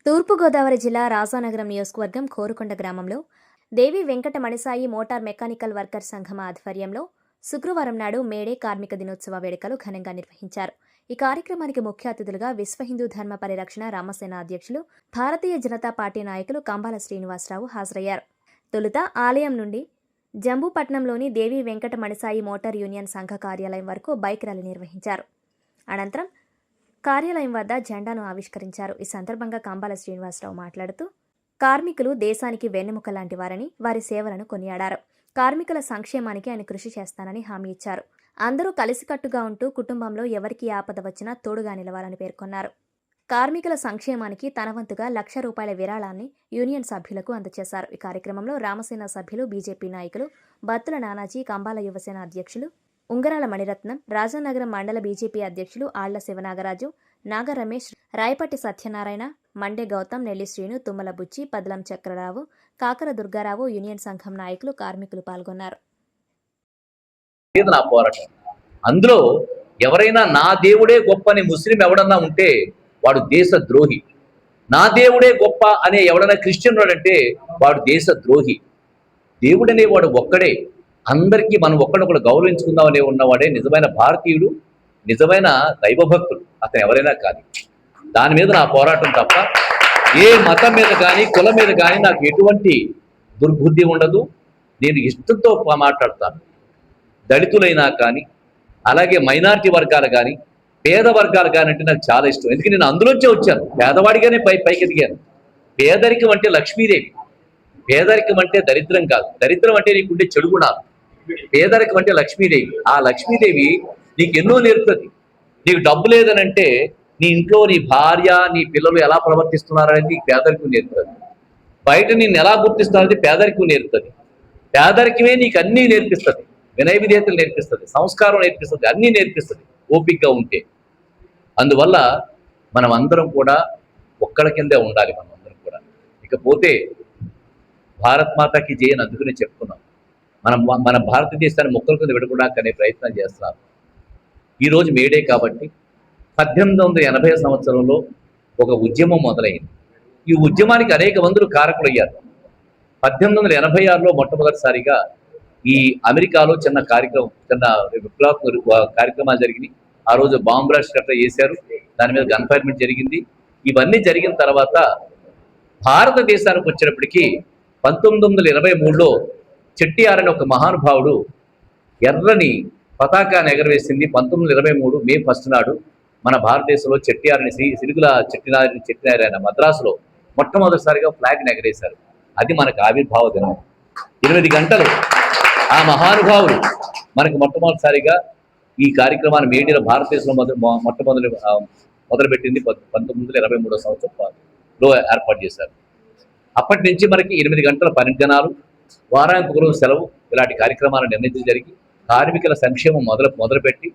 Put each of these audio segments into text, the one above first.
తూర్పుగోదావరి జిల్లా రాజానగరం నియోజకవర్గం కోరుకొండ గ్రామంలో Devi Venkata Manisai motor mechanical workers సంఘం ఆధ్వర్యంలో శుక్రవారం నాడు మేడే కార్మిక దినోత్సవ వేడుకలు ఘనంగా నిర్వహించారు. ఈ కార్యక్రమానికి ముఖ్య అతిథులుగా విశ్వ హిందూ ధర్మ పరిరక్షణ రామసేన అధ్యక్షులు భారతీయ జనతా పార్టీ నాయకులు కంబాల శ్రీనివాసరావు హాజరయ్యారు. తొలుత ఆలయం నుండి జంబూపట్నంలోని దేవి వెంకట మణిసాయి మోటార్ యూనియన్ సంఘ కార్యాలయం వరకు బైక్ ర్యాలీ నిర్వహించారు. అనంతరం కార్యాలయం వద్ద జెండాను ఆవిష్కరించారు. ఈ సందర్భంగా కంబాల శ్రీనివాసరావు మాట్లాడుతూ కార్మికులు దేశానికి వెన్నెముక లాంటి వారని, వారి సేవలను కొనియాడారు. కార్మికుల సంక్షేమానికి ఆయన కృషి చేస్తానని హామీ ఇచ్చారు. అందరూ కలిసికట్టుగా ఉంటూ కుటుంబంలో ఎవరికి ఆపద వచ్చినా తోడుగా నిలవాలని పేర్కొన్నారు. కార్మికుల సంక్షేమానికి తన వంతుగా ₹1,00,000 విరాళాన్ని యూనియన్ సభ్యులకు అందజేశారు. ఈ కార్యక్రమంలో రామసేన సభ్యులు, బీజేపీ నాయకులు బత్తుల నానాజీ, కంబాల యువసేన అధ్యక్షులు ఉంగరాల మణిరత్నం, రాజానగరం మండల బీజేపీ అధ్యక్షులు ఆళ్ల శివనాగరాజు, నాగ రమేష్, రాయపట్టి సత్యనారాయణ, మండే గౌతమ్, నెల్లి శ్రీను, తుమ్మల బుచ్చి, పదలం చక్రరావు, కాకర దుర్గారావు, యూనియన్ సంఘం నాయకులు, కార్మికులు పాల్గొన్నారు. అందులో ఎవరైనా నా దేవుడే గొప్ప అని ముస్లిం ఎవడన్నా ఉంటే వాడు దేశ ద్రోహి. నా దేవుడే గొప్ప అనే ఎవడన్నా క్రిస్టియన్ వాడంటే వాడు దేశ ద్రోహి. దేవుడనే వాడు ఒక్కడే. అందరికీ మనం ఒక్కడొకడు గౌరవించుకుందామనే ఉన్నవాడే నిజమైన భారతీయుడు, నిజమైన దైవభక్తుడు. అతను ఎవరైనా కానీ దాని మీద నా పోరాటం తప్ప ఏ మతం మీద కానీ కులం మీద కానీ నాకు ఎటువంటి దుర్బుద్ధి ఉండదు. నేను ఇష్టంతో మాట్లాడతాను. దళితులైనా కానీ, అలాగే మైనారిటీ వర్గాలు కానీ, పేద వర్గాలు కానీ అంటే నాకు చాలా ఇష్టం. ఎందుకంటే నేను అందులోంచే వచ్చాను. పేదవాడిగానే పైకి ఎదిగాను. పేదరికం అంటే లక్ష్మీదేవి. పేదరికం అంటే దరిద్రం కాదు. దరిద్రం అంటే నీకుండే చెడు గుణాలు. పేదరికం అంటే లక్ష్మీదేవి. ఆ లక్ష్మీదేవి నీకు ఎన్నో నేర్పుతుంది. నీకు డబ్బు లేదనంటే నీ ఇంట్లో నీ భార్య, నీ పిల్లలు ఎలా ప్రవర్తిస్తున్నారనేది నీకు పేదరికం నేర్పుతుంది. బయట నిన్ను ఎలా గుర్తిస్తున్నారనేది పేదరికం నేర్పుతుంది. పేదరికమే నీకు అన్నీ నేర్పిస్తుంది. వినయ విధేయతలు నేర్పిస్తుంది, సంస్కారం నేర్పిస్తుంది, అన్నీ నేర్పిస్తుంది ఓపికగా ఉంటే. అందువల్ల మనం అందరం కూడా ఒక్కడి కిందే ఉండాలి. మనం అందరం కూడా. ఇకపోతే భారత్ మాతాకి జై అని అందుకునే చెప్పుకున్నాం. మన భారతదేశాన్ని మొక్కల కింద విడగొట్టడానికి అనే ప్రయత్నం చేస్తున్నారు. ఈరోజు మేడే కాబట్టి 1880 సంవత్సరంలో ఒక ఉద్యమం మొదలైంది. ఈ ఉద్యమానికి అనేక మందులు కారకులయ్యారు. 1886లో మొట్టమొదటిసారిగా ఈ అమెరికాలో చిన్న విప్లవాత్మక కార్యక్రమాలు జరిగినాయి. ఆ రోజు బాంబ్ బ్లాస్ట్ గట్రా చేశారు. దాని మీద గన్ ఫైర్మెంట్ జరిగింది. ఇవన్నీ జరిగిన తర్వాత భారతదేశానికి వచ్చేటప్పటికీ 1923లో చెట్టియార్ అనే ఒక మహానుభావుడు ఎర్రని పతాకాన్ని ఎగరవేసింది. 1923 మే 1 నాడు మన భారతదేశంలో చెట్టియారని సిరుగుల చెట్టినారి ఆయన మద్రాసులో మొట్టమొదటిసారిగా ఫ్లాగ్ని ఎగరేశారు. అది మనకు ఆవిర్భావ దినం. 8 గంటలు ఆ మహానుభావుడు మనకు మొట్టమొదటిసారిగా ఈ కార్యక్రమాన్ని మేడీలో భారతదేశంలో మొదలుపెట్టింది 1923 సంవత్సరంలో ఏర్పాటు చేశారు. అప్పటి నుంచి మనకి 8 గంటల పరిజ్ఞానాలు, వారానికి ఒకరోజు సెలవు, ఇలాంటి కార్యక్రమాలను నిర్ణయించడం జరిగి కార్మికుల సంక్షేమం మొదలుపెట్టి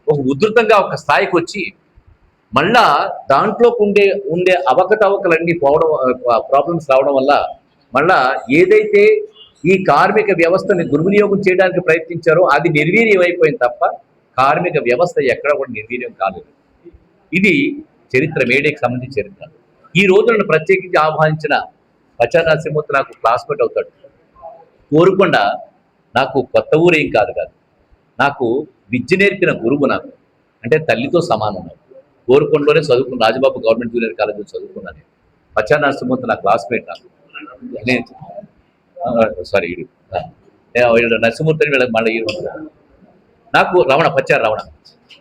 ఒక ఉధృతంగా ఒక స్థాయికి వచ్చి మళ్ళా దాంట్లో ఉండే అవకతవకలన్నీ పోవడం, ప్రాబ్లమ్స్ రావడం వల్ల మళ్ళా ఏదైతే ఈ కార్మిక వ్యవస్థని దుర్వినియోగం చేయడానికి ప్రయత్నించారో అది నిర్వీర్యం అయిపోయింది తప్ప కార్మిక వ్యవస్థ ఎక్కడ కూడా నిర్వీర్యం కాలేదు. ఇది చరిత్ర, మేడేకి సంబంధించిన చరిత్ర. ఈ రోజు నన్ను ప్రత్యేకించి ఆహ్వానించిన పచ్చా నరసింహమూర్తి నాకు క్లాస్మేట్ అవుతాడు. కోరుకొండ నాకు కొత్త ఊరేం కాదు. నాకు విద్య నేర్పిన గురువు. నాకు అంటే తల్లితో సమానం. కోరుకొండలోనే చదువుకున్న రాజబాబు గవర్నమెంట్ జూనియర్ కాలేజీలో చదువుకున్నాను. పచ్చా నరసింహమూర్తి నా క్లాస్మేట్. నరసింహమూర్తి అని వీళ్ళకి మళ్ళీ నాకు పచ్చారు రమణ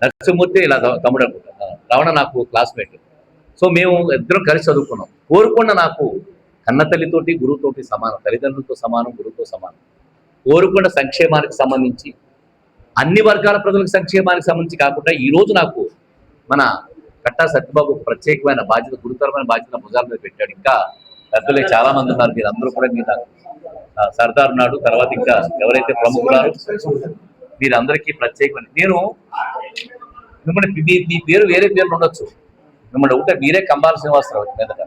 నరసింహమూర్తి ఇలా తమ్ముడు అనుకుంటా. రమణ నాకు క్లాస్మేట్. సో మేము ఇద్దరం కలిసి చదువుకున్నాం. కోరుకొండ నాకు కన్న తల్లితోటి గురువుతోటి సమానం, తల్లిదండ్రులతో సమానం, గురువుతో సమానం. కోరుకొండ సంక్షేమానికి సంబంధించి, అన్ని వర్గాల ప్రజలకు సంక్షేమానికి సంబంధించి కాకుండా ఈరోజు నాకు మన కట్టా సత్యబాబు ప్రత్యేకమైన బాధ్యత, గురుతరమైన బాధ్యత భుజాల మీద పెట్టాడు. ఇంకా పెద్దలే చాలా మంది ఉన్నారు. మీరు అందరూ కూడా మీరు సర్దార్ ఉన్నాడు, తర్వాత ఇంకా ఎవరైతే ప్రముఖులారో మీరందరికీ ప్రత్యేకమైన నేను మిమ్మల్ని మీ పేరు వేరే పేర్లు ఉండొచ్చు. మిమ్మల్ని ఒకటే మీరే కంబాల శ్రీనివాసరావు మీదట.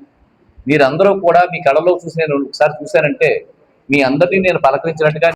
మీరందరూ కూడా మీ కళలో చూసి నేను ఒకసారి చూశానంటే మీ అందరినీ నేను పలకరించినట్టుగా